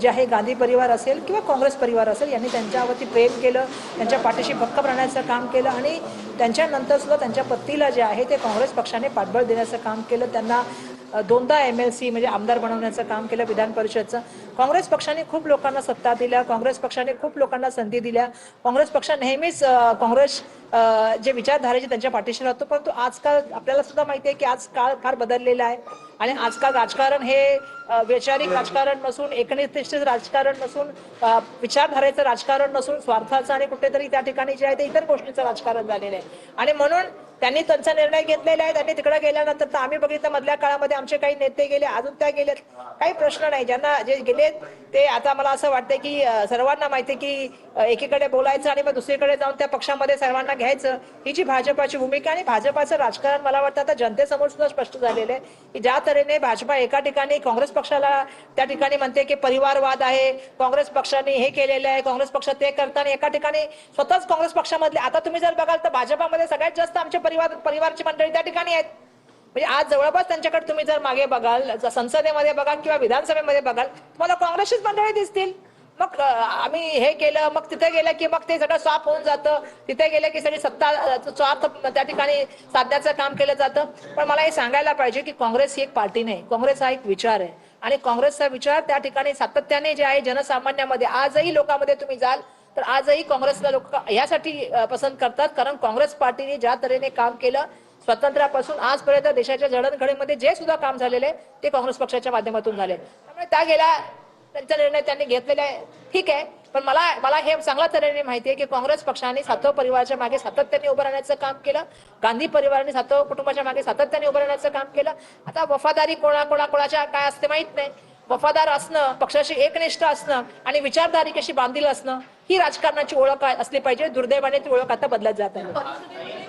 जे आहे गांधी परिवार असेल किंवा काँग्रेस परिवार असेल यांनी त्यांच्यावरती प्रेम केलं, त्यांच्या पाठीशी भक्कम राहण्याचं काम केलं आणि त्यांच्यानंतर सुद्धा त्यांच्या पत्नीला जे आहे ते काँग्रेस पक्षाने पाठबळ देण्याचं काम केलं. त्यांना दोनदा MLC म्हणजे आमदार बनवण्याचं काम केलं विधान परिषदचं. काँग्रेस पक्षाने खूप लोकांना सत्ता दिल्या, काँग्रेस पक्षाने खूप लोकांना संधी दिल्या. काँग्रेस पक्ष नेहमीच काँग्रेस जे विचारधारेचे त्यांच्या पाठीशी राहतो. परंतु आजकाल आपल्याला सुद्धा माहिती आहे की आज काळ फार बदललेला आहे आणि आजकाल राजकारण हे वैचारिक राजकारण नसून, एकनिष्ठ राजकारण नसून, विचारधारेचं राजकारण नसून, स्वार्थाचं आणि कुठेतरी त्या ठिकाणी जे आहे ते इतर गोष्टींचं राजकारण झालेलं आहे. आणि म्हणून त्यांनी त्यांचा निर्णय घेतलेला आहे. त्यांनी तिकडे गेल्यानंतर तर आम्ही बघितलं मधल्या काळामध्ये आमचे काही नेते गेले, अजून त्या गेलेत, काही प्रश्न नाही. ज्यांना जे गेलेत ते आता मला असं वाटतं की सर्वांना माहिती की एकीकडे बोलायचं आणि मग दुसरीकडे जाऊन त्या पक्षामध्ये सर्वांना घ्यायचं, ही जी भाजपाची भूमिका आणि भाजपाचं राजकारण मला वाटतं आता जनतेसमोर सुद्धा स्पष्ट झालेलं आहे की ज्या तऱ्हेने भाजपा एका ठिकाणी काँग्रेस पक्षाला त्या ठिकाणी म्हणते की परिवारवाद आहे, काँग्रेस पक्षाने हे केलेलं आहे, काँग्रेस पक्ष ते करताना एका ठिकाणी स्वतःच काँग्रेस पक्षामधले, आता तुम्ही जर बघाल तर भाजपामध्ये सगळ्यात जास्त आमचे परिवारची मंडळी त्या ठिकाणी आहेत. म्हणजे आज जवळपास त्यांच्याकडे तुम्ही जर मागे बघाल, संसदेमध्ये बघाल किंवा विधानसभेमध्ये बघाल, तुम्हाला काँग्रेसचीच मंडळी दिसतील. मग आम्ही हे केलं, मग तिथे गेलं की मग ते सगळं साफ होऊन जातं, तिथे गेलं की सगळी सत्ता स्वार्थ त्या ठिकाणी साधण्याचं काम केलं जातं. पण मला हे सांगायला पाहिजे की काँग्रेस ही एक पार्टी नाही, काँग्रेस हा एक विचार आहे आणि काँग्रेसचा विचार त्या ठिकाणी सातत्याने जे आहे जनसामान्यामध्ये आजही लोकांमध्ये तुम्ही जाल तर आजही काँग्रेसला लोक यासाठी पसंत करतात कारण काँग्रेस पार्टीने ज्या तऱ्हेने काम केलं स्वातंत्र्यापासून आजपर्यंत देशाच्या जडणघडीमध्ये जे सुद्धा काम झालेले आहे ते काँग्रेस पक्षाच्या माध्यमातून झाले. त्यामुळे त्या गेला त्यांचा निर्णय त्यांनी घेतलेला आहे, ठीक आहे. पण मला हे चांगल्या तऱ्हेने माहिती आहे की काँग्रेस पक्षाने सातव परिवाराच्या मागे सातत्याने उभं राहण्याचं काम केलं, गांधी परिवाराने सातव कुटुंबाच्या मागे सातत्याने उभं राहण्याचं काम केलं. आता वफादारी कोणाच्या काय असते माहित नाही. वफादार असणं, पक्षाशी एकनिष्ठ असणं आणि विचारधारी कशी बांधील असणं ही राजकारणाची ओळख असली पाहिजे. दुर्दैवाने ती ओळख आता बदलत जात आहे.